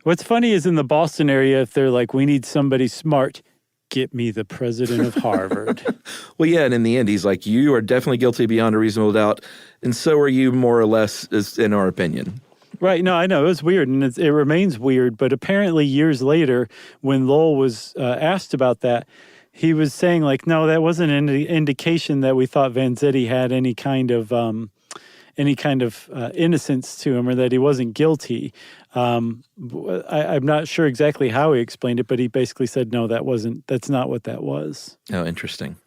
What's funny is in the Boston area, if they're like, we need somebody smart, get me the president of Harvard. Well, yeah, and in the end, he's like, you are definitely guilty beyond a reasonable doubt, and so are you more or less, in our opinion. Right. No, I know. It was weird, and it remains weird. But apparently years later, when Lowell was asked about that, he was saying, like, no, that wasn't an indication that we thought Vanzetti had any kind of any kind of innocence to him or that he wasn't guilty. I'm not sure exactly how he explained it, but he basically said, no, that's not what that was. Oh, interesting.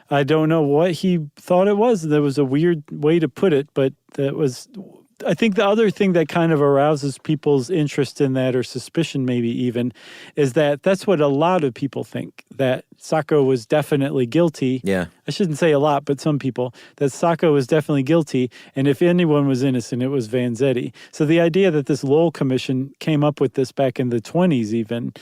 I don't know what he thought it was. There was a weird way to put it, but that was, I think the other thing that kind of arouses people's interest in that, or suspicion maybe even, is that that's what a lot of people think, that Sacco was definitely guilty. Yeah. I shouldn't say a lot, but some people, that Sacco was definitely guilty, and if anyone was innocent, it was Vanzetti. So the idea that this Lowell Commission came up with this back in the 1920s even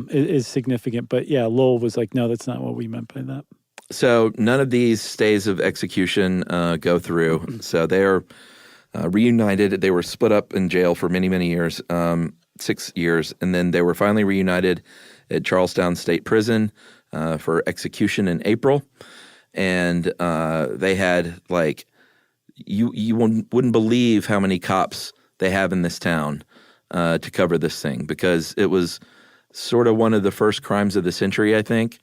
is significant. But yeah, Lowell was like, no, that's not what we meant by that. So none of these stays of execution go through. So they are reunited. They were split up in jail for many, many years, 6 years, and then they were finally reunited at Charlestown State Prison for execution in April. And they had, like, you wouldn't believe how many cops they have in this town to cover this thing, because it was sort of one of the first crimes of the century, I think.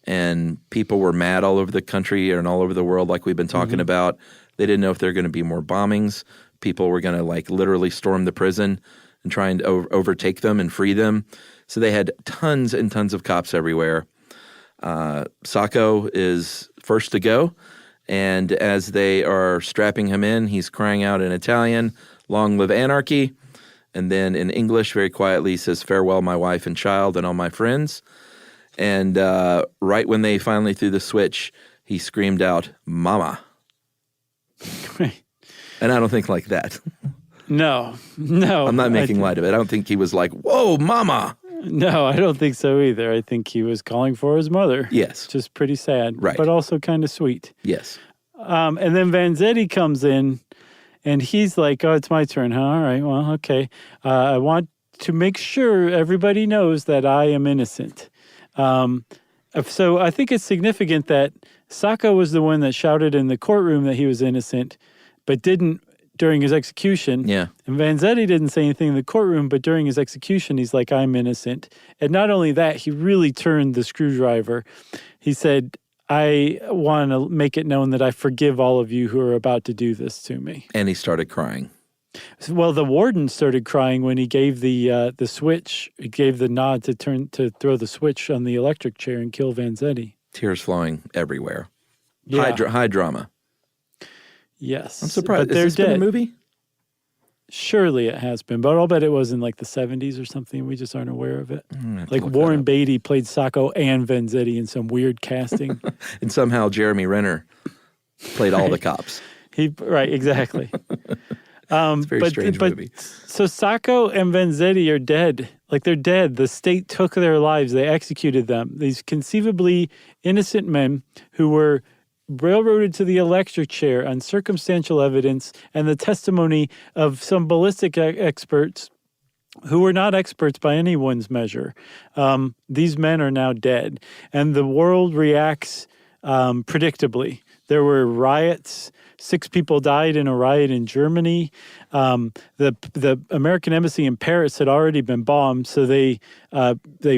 And people were mad all over the country and all over the world, like we've been talking about. They didn't know if there were going to be more bombings. People were going to, like, literally storm the prison and try and overtake them and free them. So they had tons and tons of cops everywhere. Sacco is first to go, and as they are strapping him in, he's crying out in Italian, "Long live anarchy," and then in English, very quietly, says, "Farewell, my wife and child and all my friends." And right when they finally threw the switch, he screamed out, "Mama." And I don't think like that. No. I'm not making light of it. I don't think he was like, "Whoa, mama." No, I don't think so either. I think he was calling for his mother. Yes. Which is pretty sad, right, but also kind of sweet. Yes. And then Vanzetti comes in, and he's like, "Oh, it's my turn, huh? All right, well, okay. I want to make sure everybody knows that I am innocent." So I think it's significant that Sacco was the one that shouted in the courtroom that he was innocent, but didn't during his execution. Yeah. And Vanzetti didn't say anything in the courtroom, but during his execution, he's like, "I'm innocent." And not only that, he really turned the screwdriver. He said, "I want to make it known that I forgive all of you who are about to do this to me." And he started crying. Well, the warden started crying when he gave the switch. He gave the nod to throw the switch on the electric chair and kill Vanzetti. Tears flowing everywhere. Yeah. High drama. Yes. I'm surprised. But Has this been a movie? Surely it has been, but I'll bet it was in like the 70s or something. We just aren't aware of it. Like Warren Beatty played Sacco and Vanzetti in some weird casting. And somehow Jeremy Renner played all the cops. Right, exactly. It's a very strange movie. So Sacco and Vanzetti are dead. Like, they're dead. The state took their lives. They executed them. These conceivably innocent men who were railroaded to the electric chair on circumstantial evidence and the testimony of some ballistic experts who were not experts by anyone's measure. These men are now dead. And the world reacts predictably. There were riots. 6 people died in a riot in Germany. The American embassy in Paris had already been bombed, so they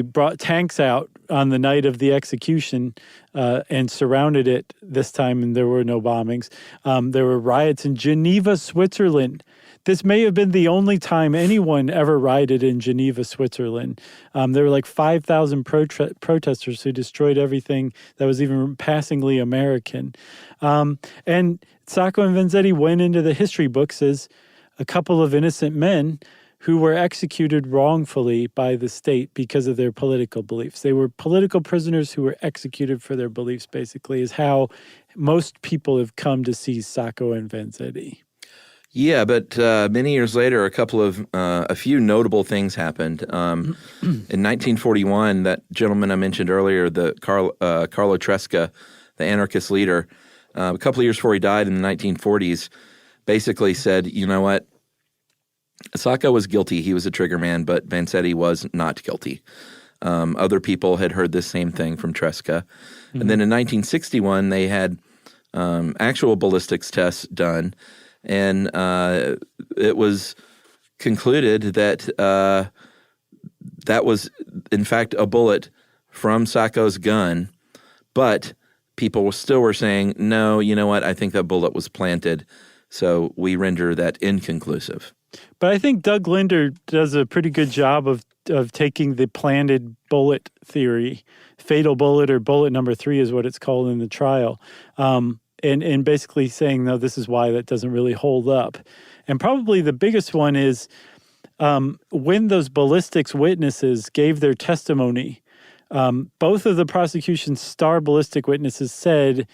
brought tanks out on the night of the execution and surrounded it this time, and there were no bombings. There were riots in Geneva, Switzerland. This may have been the only time anyone ever rioted in Geneva, Switzerland. There were like 5,000 protesters who destroyed everything that was even passingly American. And Sacco and Vanzetti went into the history books as a couple of innocent men who were executed wrongfully by the state because of their political beliefs. They were political prisoners who were executed for their beliefs, basically, is how most people have come to see Sacco and Vanzetti. Yeah, but many years later, a few notable things happened. In 1941, that gentleman I mentioned earlier, the Carlo Tresca, the anarchist leader, a couple of years before he died in the 1940s, basically said, "You know what? Sacco was guilty. He was a trigger man, but Vanzetti was not guilty." Other people had heard this same thing from Tresca. And then in 1961, they had actual ballistics tests done, and it was concluded that that was, in fact, a bullet from Sacco's gun, but people still were saying, "No, you know what? I think that bullet was planted." So we render that inconclusive. But I think Doug Linder does a pretty good job of taking the planted bullet theory, fatal bullet or bullet number 3 is what it's called in the trial, and basically saying, no, this is why that doesn't really hold up. And probably the biggest one is when those ballistics witnesses gave their testimony, both of the prosecution's star ballistic witnesses said,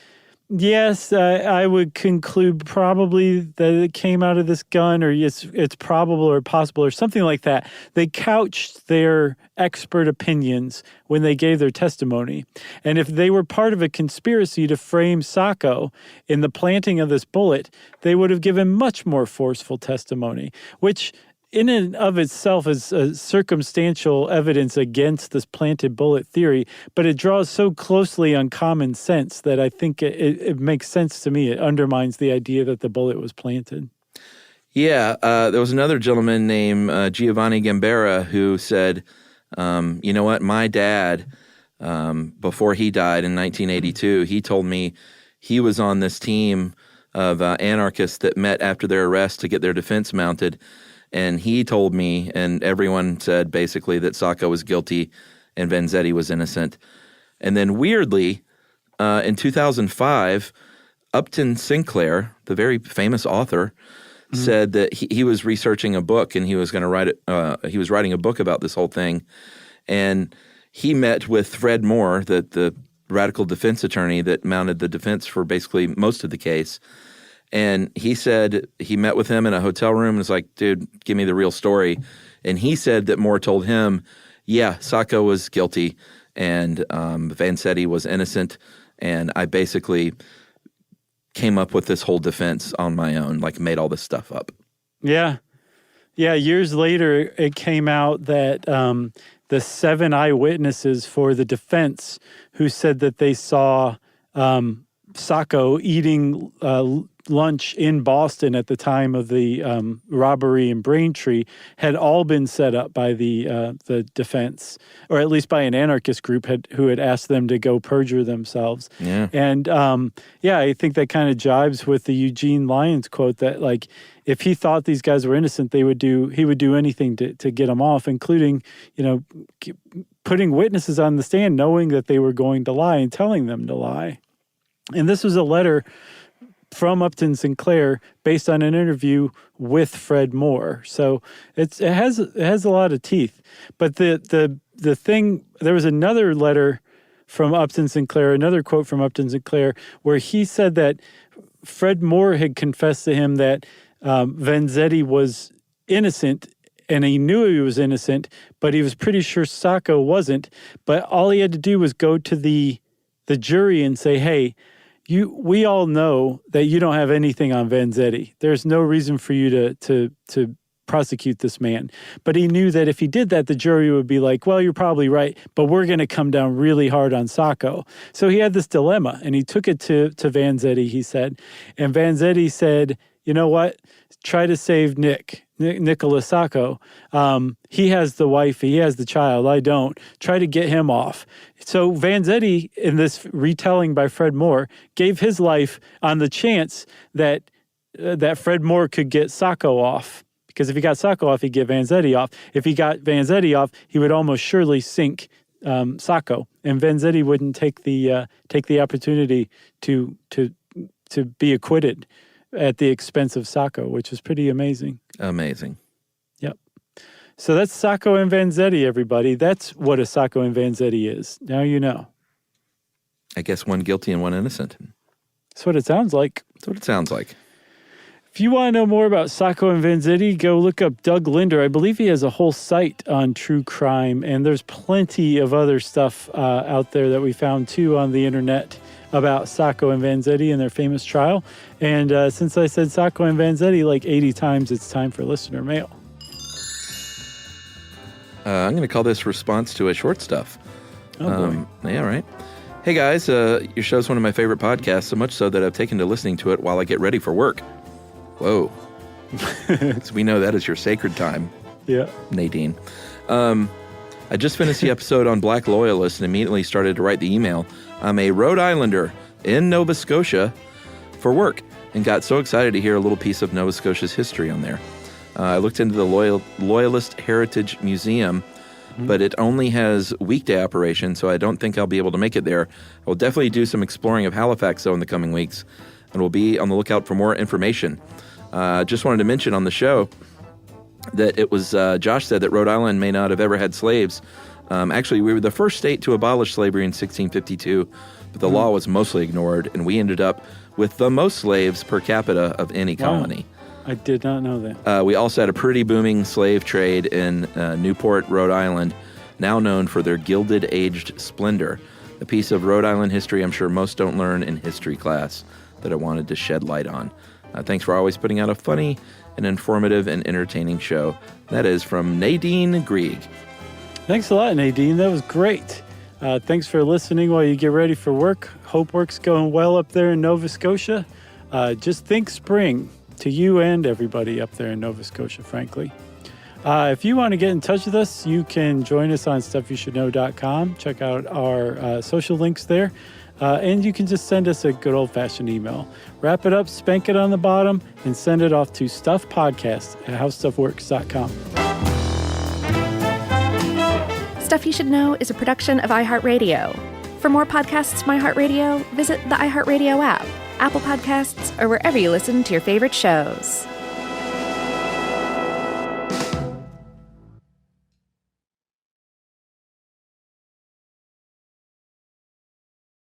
yes, I would conclude probably that it came out of this gun, or it's probable or possible or something like that. They couched their expert opinions when they gave their testimony. And if they were part of a conspiracy to frame Sacco in the planting of this bullet, they would have given much more forceful testimony, which in and of itself is circumstantial evidence against this planted bullet theory, but it draws so closely on common sense that I think it makes sense to me. It undermines the idea that the bullet was planted. Yeah, there was another gentleman named Giovanni Gambera who said, you know what, my dad, before he died in 1982, he told me he was on this team of anarchists that met after their arrest to get their defense mounted. And he told me, and everyone said basically that Sacco was guilty and Vanzetti was innocent. And then weirdly, in 2005, Upton Sinclair, the very famous author, said that he was researching a book and he was going to write it. He was writing a book about this whole thing, and he met with Fred Moore, the radical defense attorney that mounted the defense for basically most of the case. And he said he met with him in a hotel room and was like, dude, give me the real story. And he said that Moore told him, yeah, Sacco was guilty and Vanzetti was innocent. And I basically came up with this whole defense on my own, like made all this stuff up. Yeah. Yeah, years later, it came out that the 7 eyewitnesses for the defense who said that they saw Sacco eating lunch in Boston at the time of the robbery in Braintree had all been set up by the defense, or at least by an anarchist group who had asked them to go perjure themselves. Yeah. And I think that kind of jives with the Eugene Lions quote that, like, if he thought these guys were innocent, he would do anything to get them off, including, putting witnesses on the stand knowing that they were going to lie and telling them to lie. And this was a letter from Upton Sinclair based on an interview with Fred Moore. So it has a lot of teeth. But the thing, there was another letter from Upton Sinclair, another quote from Upton Sinclair, where he said that Fred Moore had confessed to him that Vanzetti was innocent, and he knew he was innocent, but he was pretty sure Sacco wasn't. But all he had to do was go to the jury and say, hey, we all know that you don't have anything on Vanzetti. There's no reason for you to prosecute this man. But he knew that if he did that, the jury would be like, well, you're probably right, but we're going to come down really hard on Sacco. So he had this dilemma, and he took it to Vanzetti, he said. And Vanzetti said, you know what? Try to save Nicola Sacco. He has the wife, he has the child, I don't. Try to get him off. So Vanzetti, in this retelling by Fred Moore, gave his life on the chance that Fred Moore could get Sacco off. Because if he got Sacco off, he'd get Vanzetti off. If he got Vanzetti off, he would almost surely sink Sacco. And Vanzetti wouldn't take the opportunity to be acquitted at the expense of Sacco, which is pretty amazing. Amazing. Yep. So that's Sacco and Vanzetti, everybody. That's what a Sacco and Vanzetti is. Now you know. I guess one guilty and one innocent. That's what it sounds like. That's what it sounds like. If you want to know more about Sacco and Vanzetti, go look up Doug Linder. I believe he has a whole site on true crime, and there's plenty of other stuff out there that we found, too, on the internet about Sacco and Vanzetti and their famous trial. And since I said Sacco and Vanzetti like 80 times, it's time for listener mail. I'm going to call this response to a short stuff. Oh, boy. Yeah, right. Hey, guys, your show's one of my favorite podcasts, so much so that I've taken to listening to it while I get ready for work. Whoa. So we know that is your sacred time. Yeah. Nadine. I just finished the episode on Black Loyalists and immediately started to write the email. I'm a Rhode Islander in Nova Scotia for work. and got so excited to hear a little piece of Nova Scotia's history on there. I looked into the Loyalist Heritage Museum, but it only has weekday operation, so I don't think I'll be able to make it there. I will definitely do some exploring of Halifax, though, in the coming weeks, and we'll be on the lookout for more information. Just wanted to mention on the show that it was Josh said that Rhode Island may not have ever had slaves. Actually, we were the first state to abolish slavery in 1652, but the law was mostly ignored, and we ended up with the most slaves per capita of any colony. I did not know that. We also had a pretty booming slave trade in Newport, Rhode Island, now known for their Gilded Aged Splendor, a piece of Rhode Island history I'm sure most don't learn in history class that I wanted to shed light on. Thanks for always putting out a funny and informative and entertaining show. That is from Nadine Grieg. Thanks a lot, Nadine. That was great. Thanks for listening while you get ready for work. Hope work's going well up there in Nova Scotia. Just think spring to you and everybody up there in Nova Scotia, frankly. If you want to get in touch with us, you can join us on StuffYouShouldKnow.com. Check out our social links there. And you can just send us a good old-fashioned email. Wrap it up, spank it on the bottom, and send it off to stuffpodcast@howstuffworks.com. Stuff You Should Know is a production of iHeartRadio. For more podcasts from iHeartRadio, visit the iHeartRadio app, Apple Podcasts, or wherever you listen to your favorite shows.